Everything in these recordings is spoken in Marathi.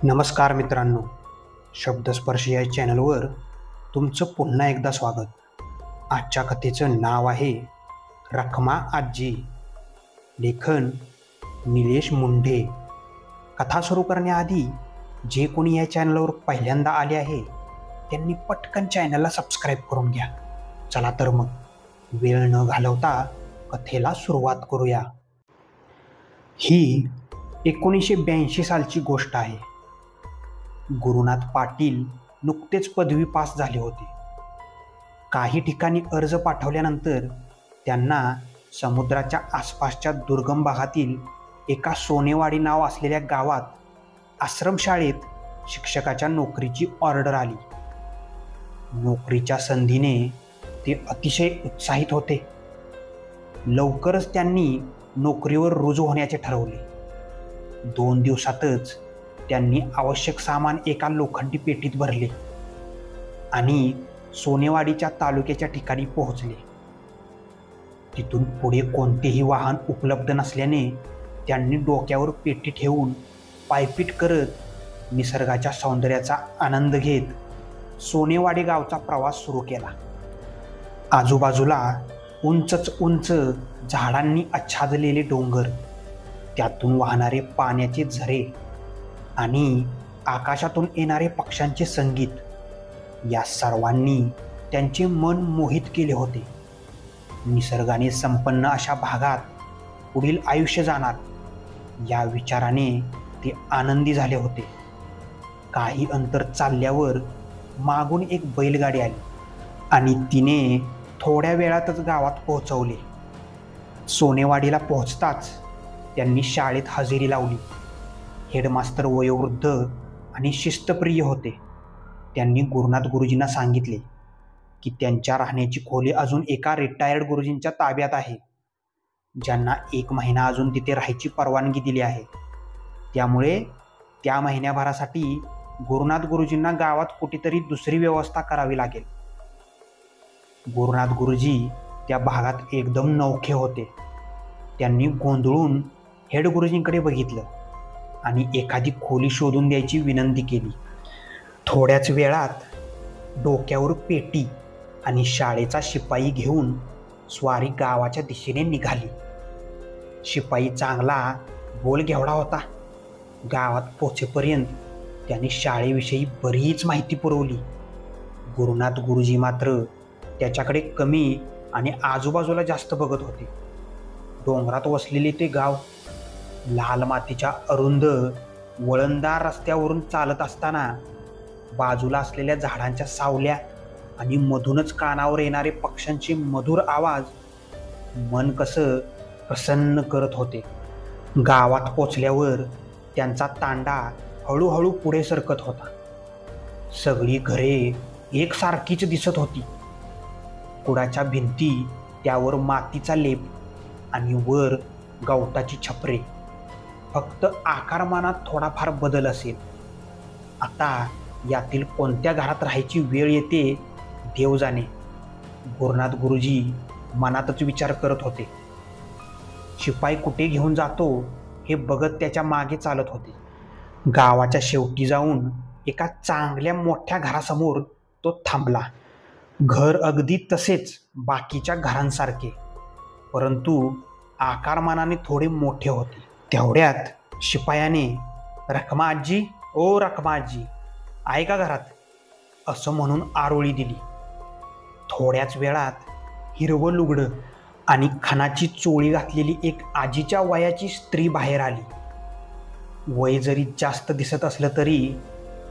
नमस्कार मित्रांनो, शब्दस्पर्श या चॅनलवर तुमचं पुन्हा एकदा स्वागत. आजच्या कथेचं नाव आहे रखमा आजी. लेखन निलेश मुंढे. कथा सुरू करण्याआधी जे कोणी या चॅनलवर पहिल्यांदा आले आहे त्यांनी पटकन चॅनलला सबस्क्राईब करून घ्या. चला तर मग वेळ न घालवता कथेला सुरुवात करूया. ही 1982 सालची गोष्ट आहे. गुरुनाथ पाटील नुकतेच पदवी पास झाले होते. काही ठिकाणी अर्ज पाठवल्यानंतर त्यांना समुद्राच्या आसपासच्या दुर्गम भागातील एका सोनेवाडी नाव असलेल्या गावात आश्रमशाळेत शिक्षकाच्या नोकरीची ऑर्डर आली. नोकरीच्या संधीने ते अतिशय उत्साहित होते. लवकरच त्यांनी नोकरीवर रुजू होण्याचे ठरवले. 2 दिवसातच त्यांनी आवश्यक सामान एका लोखंडी पेटीत भरले आणि सोनेवाडीच्या तालुक्याच्या ठिकाणी पोहोचले. तिथून पुढे कोणतेही वाहन उपलब्ध नसल्याने त्यांनी डोक्यावर पेटी ठेवून पायपीट करत निसर्गाच्या सौंदर्याचा आनंद घेत सोनेवाडी गावचा प्रवास सुरू केला. आजूबाजूला उंचच उंच झाडांनी आच्छादलेले डोंगर, त्यातून वाहणारे पाण्याचे झरे आणि आकाशातून येणारे पक्ष्यांचे संगीत या सर्वांनी त्यांचे मन मोहित केले होते. निसर्गाने संपन्न अशा भागात पुढील आयुष्य जाणार या विचाराने ते आनंदी झाले होते. काही अंतर चालल्यावर मागून एक बैलगाडी आली आणि तिने थोड्या वेळातच गावात पोहोचवले. सोनेवाडीला पोहोचताच त्यांनी शाळेत हजेरी लावली. हेडमास्तर वयोवृद्ध आणि शिस्तप्रिय होते. त्यांनी गुरुनाथ गुरुजींना सांगितले की त्यांच्या राहण्याची खोली अजून एका रिटायर्ड गुरुजींच्या ताब्यात आहे, ज्यांना 1 महिना अजून तिथे राहायची परवानगी दिली आहे. त्यामुळे त्या महिन्याभरासाठी गुरुनाथ गुरुजींना गावात कुठेतरी दुसरी व्यवस्था करावी लागेल. गुरुनाथ गुरुजी त्या भागात एकदम नवखे होते. त्यांनी गोंधळून हेड गुरुजींकडे बघितलं आणि एखादी खोली शोधून द्यायची विनंती केली. थोड्याच वेळात डोक्यावर पेटी आणि शाळेचा शिपाई घेऊन स्वारी गावाच्या दिशेने निघाली. शिपाई चांगला बोलघेवडा होता. गावात पोचेपर्यंत त्याने शाळेविषयी बरीच माहिती पुरवली. गुरुनाथ गुरुजी मात्र त्याच्याकडे कमी आणि आजूबाजूला जास्त बघत होते. डोंगरात वसलेले ते गाव लाल मातीच्या अरुंद वळणदार रस्त्यावरून चालत असताना बाजूला असलेल्या झाडांच्या सावल्या आणि मधूनच कानावर येणारे पक्ष्यांचे मधुर आवाज मन कसं प्रसन्न करत होते. गावात पोचल्यावर त्यांचा तांडा हळूहळू पुढे सरकत होता. सगळी घरे एकसारखीच दिसत होती. कुडाच्या भिंती, त्यावर मातीचा लेप आणि वर गवताची छपरे. फक्त आकारमानात थोडाफार बदल असेल. आता यातील कोणत्या घरात राहायची वेळ येते देव जाणे, गुरुनाथ गुरुजी मनातच विचार करत होते. शिपाई कुठे घेऊन जातो हे बघत त्याच्या मागे चालत होते. गावाच्या शेवटी जाऊन एका चांगल्या मोठ्या घरासमोर तो थांबला. घर अगदी तसेच बाकीच्या घरांसारखे, परंतु आकारमानाने थोडे मोठे होते. तेवढ्यात शिपायाने रखमा आजी, ओ रखमा आजी, आहे का घरात, असं म्हणून आरोळी दिली. थोड्याच वेळात हिरवं लुगडं आणि खणाची चोळी घातलेली एक आजीच्या वयाची स्त्री बाहेर आली. वय जरी जास्त दिसत असलं तरी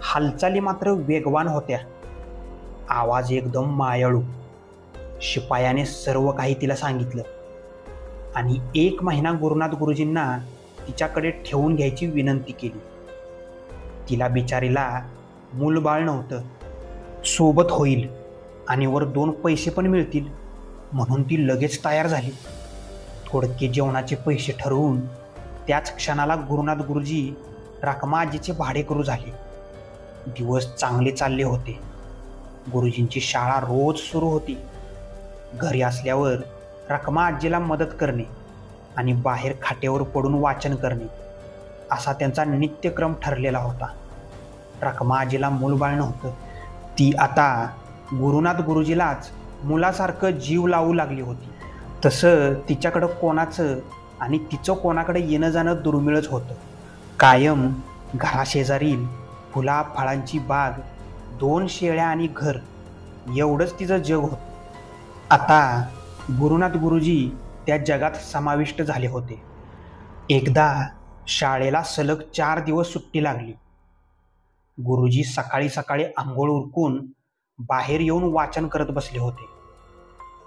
हालचाली मात्र वेगवान होत्या. आवाज एकदम मायाळू. शिपायाने सर्व काही तिला सांगितलं आणि 1 महिना गुरुनाथ गुरुजींना तिच्याकडे ठेवून घ्यायची विनंती केली. तिला बिचारीला मूलबाळ नव्हतं. सोबत होईल आणि वर 2 पैसे पण मिळतील म्हणून ती लगेच तयार झाली. थोडके जेवणाचे पैसे ठरवून त्याच क्षणाला गुरुनाथ गुरुजी रखमा आजीचे भाडेकरू झाले. दिवस चांगले चालले होते. गुरुजींची शाळा रोज सुरू होती. घरी असल्यावर रखमा आजीला मदत करणे आणि बाहेर खाट्यावर पडून वाचन करणे असा त्यांचा नित्यक्रम ठरलेला होता. रखमा आजीला मूलबाळ नव्हतं. ती आता गुरुनाथ गुरुजीलाच मुलासारखं जीव लावू लागली होती. तसं तिच्याकडं कोणाचं आणि तिचं कोणाकडे येणं जाणं दुर्मिळच होतं. कायम घराशेजारील फुला फळांची बाग, 2 शेळ्या आणि घर, एवढंच तिचं जग होतं. आता गुरुनाथ गुरुजी त्या जगात समाविष्ट झाले होते. एकदा शाळेला सलग 4 दिवस सुट्टी लागली. गुरुजी सकाळी सकाळी आंघोळ उरकून बाहेर येऊन वाचन करत बसले होते.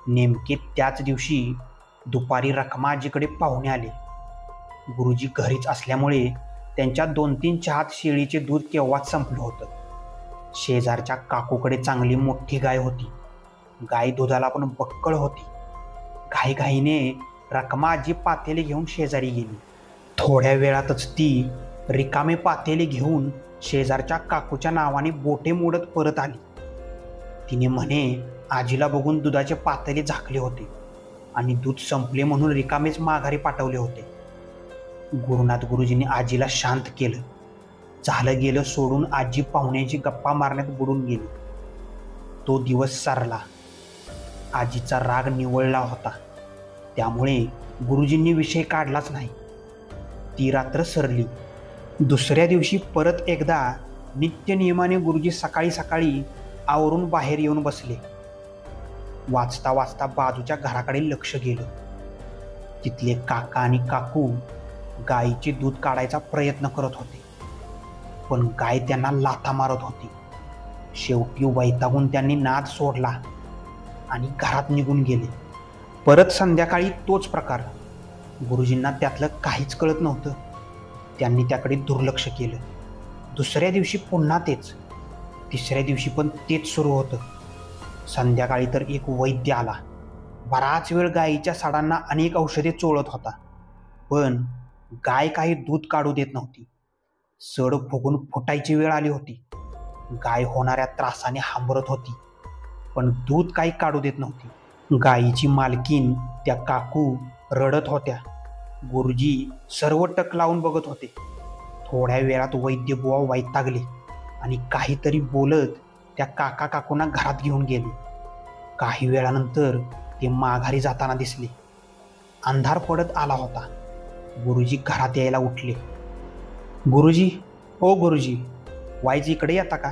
नेमके त्याच दिवशी दुपारी रखमा आजीकडे पाहुणे आले. गुरुजी घरीच असल्यामुळे त्यांच्या 2-3 चहात शेळीचे दूध केव्हाच संपलं होतं. शेजारच्या काकूकडे चांगली मोठी गाय होती. गाय दुधाला पण बक्कळ होती. घाईघाईने रखमा आजी पातेले घेऊन शेजारी गेली. थोड्या वेळातच ती रिकामे पातेले घेऊन शेजारच्या काकूच्या नावाने बोटे मोडत परत आली. तिने म्हणे आजीला बघून दुधाचे पातेले झाकले होते आणि दूध संपले म्हणून रिकामेच माघारी पाठवले होते. गुरुनाथ गुरुजींनी आजीला शांत केलं. झालं गेलं सोडून आजी पाहुण्याची गप्पा मारण्यात बुडून गेली. तो दिवस सरला. आजीचा राग निवळला होता. त्यामुळे गुरुजींनी विषय काढलाच नाही. ती रात्र सरली. दुसऱ्या दिवशी परत एकदा नित्यनियमाने गुरुजी सकाळी सकाळी आवरून बाहेर येऊन बसले. वाचता वाचता बाजूच्या घराकडे लक्ष गेलं. तिथले काका आणि काकू गायीचे दूध काढायचा प्रयत्न करत होते, पण गाय त्यांना लाथा मारत होती. शेवटी वैतागून त्यांनी नाद सोडला आणि घरात निघून गेले. परत संध्याकाळी तोच प्रकार. गुरुजींना त्यातलं काहीच कळत नव्हतं. त्यांनी त्याकडे दुर्लक्ष केलं. दुसऱ्या दिवशी पुन्हा तेच. तिसऱ्या दिवशी पण तेच सुरू होतं. संध्याकाळी तर एक वैद्य आला. बराच वेळ गायीच्या साडांना अनेक औषधे चोळत होता, पण गाय काही दूध काढू देत नव्हती. सड फुगून फुटायची वेळ आली होती. गाय होणाऱ्या त्रासाने हांबरत होती, पण दूध काही काढू देत नव्हती. गायीची मालकीन त्या काकू रडत होत्या. गुरुजी सर्व टक लावून बघत होते. थोड्या वेळात वैद्यबुवा वैतागले आणि काहीतरी बोलत त्या काका काकूंना घरात घेऊन गेले. काही वेळानंतर ते माघारी जाताना दिसले. अंधार पडत आला होता. गुरुजी घरात यायला उठले. गुरुजी, ओ गुरुजी, वाईज इकडे येता का?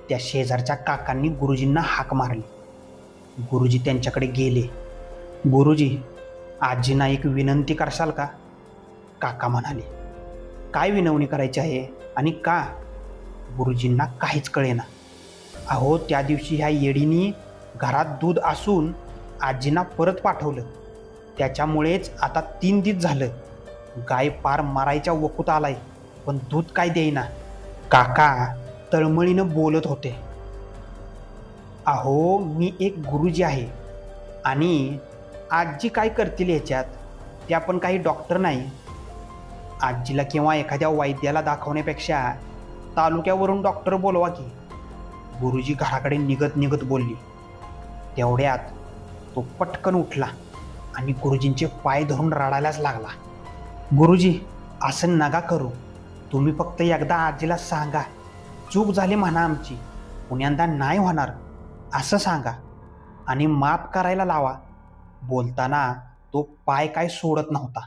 त्या शेजारच्या काकांनी गुरुजींना हाक मारली. गुरुजी त्यांच्याकडे गेले. गुरुजी, आजींना एक विनंती करशाल का? काका म्हणाले. काय विनवणी करायची आहे आणि का? गुरुजींना काहीच कळेना. अहो, त्या दिवशी ह्या येडीनी घरात दूध असून आजींना परत पाठवलं. त्याच्यामुळेच आता 3 दिवस झालं गाय पार मारायच्या वकूत आलाय, पण दूध काय देईना. काका तळमळीनं बोलत होते. अहो, मी एक गुरुजी आहे आणि आजी काय करतील ह्याच्यात? त्या पण काही डॉक्टर नाही. आजीला किंवा एखाद्या वैद्याला दाखवण्यापेक्षा तालुक्यावरून डॉक्टर बोलवा की. गुरुजी घराकडे निघत निघत बोलली. तेवढ्यात तो पटकन उठला आणि गुरुजींचे पाय धरून रडायलाच लागला. गुरुजी, असं नका करू. तुम्ही फक्त एकदा आजीला सांगा, चूक झाली म्हणा आमची, पुण्यांदा नाही होणार असं सांगा आणि माफ करायला लावा. बोलताना तो पाय काय सोडत नव्हता.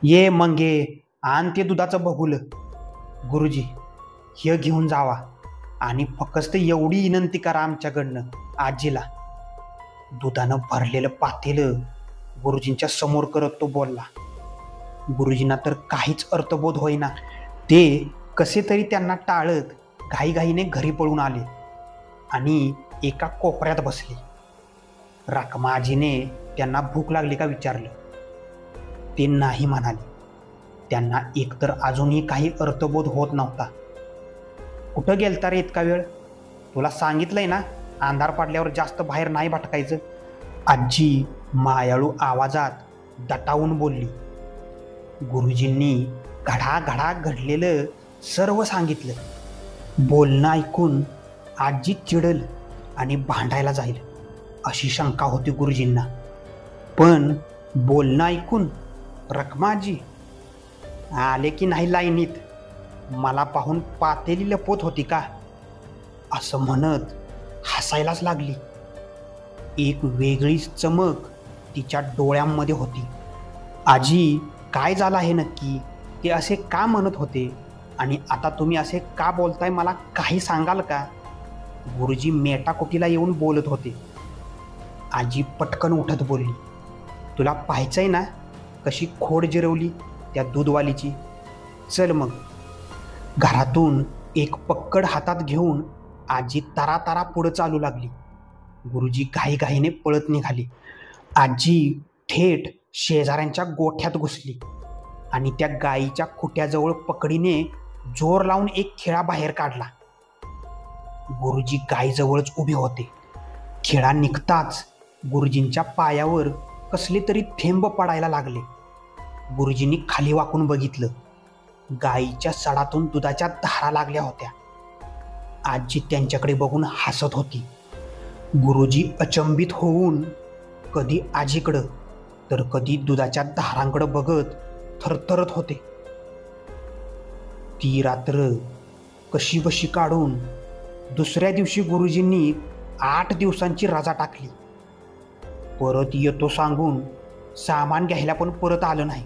ये मंगे, आण ते दुधाचं बघुलं. गुरुजी, हे घेऊन जावा आणि फक्त एवढी विनंती करा आमच्याकडनं आजीला. दुधानं भरलेलं पातेलं गुरुजींच्या समोर करत तो बोलला. गुरुजींना तर काहीच अर्थबोध होईना. ते कसे तरी त्यांना टाळत घाईघाईने घरी पळून आले आणि एका कोपऱ्यात बसले. रखमा आजीने त्यांना भूक लागली का विचारलं. ते नाही म्हणाले. त्यांना एकतर अजूनही काही अर्थबोध होत नव्हता. कुठं गेलता रे इतका वेळ? तुला सांगितलंय ना, अंधार पडल्यावर जास्त बाहेर नाही भटकायचं. आजी मायाळू आवाजात दटावून बोलली. गुरुजींनी घडाघडा घडलेलं सर्व सांगितलं. बोलणं ऐकून आजी चिडल आणि भांडायला जाईल अशी शंका होती गुरुजींना. पण बोलणं ऐकून रखमा आजी आले की नाही लाईनीत मला पाहून पातेली लपवत होती का असं म्हणत हसायलाच लागली. एक वेगळीच चमक तिच्या डोळ्यांमध्ये होती. आजी, काय झालं आहे नक्की? ते असे का म्हणत होते आणि आता तुम्ही असे का बोलताय, मला काही सांगाल का? गुरुजी मेटाकुटीला येऊन बोलत होते. आजी पटकन उठत बोलली, तुला पाहायचंय ना कशी खोड जिरवली त्या दूधवालीची? चल मग. घरातून एक पक्कड हातात घेऊन आजी तारा तारा पुढं चालू लागली. गुरुजी घाईघाईने पळत निघाली. आजी थेट शेजाऱ्यांच्या गोठ्यात घुसली आणि त्या गाईच्या खुट्याजवळ पकडीने जोर लावून एक खिळा बाहेर काढला. गुरुजी गाईजवळच उभे होते. खिळा निघताच गुरुजींच्या पायावर कसले तरी थेंब पडायला लागले. गुरुजींनी खाली वाकून बघितलं. गाईच्या सडातून दुधाच्या धारा लागल्या होत्या. आजी त्यांच्याकडे बघून हसत होती. गुरुजी अचंबित होऊन कधी आजीकडं तर कधी दुधाच्या धारांकडं बघत थरथरत होते. ती रात्र कशी बशी काढून दुसऱ्या दिवशी गुरुजींनी 8 दिवसांची रजा टाकली. परत येतो सांगून सामान घ्यायला पण परत आलं नाही.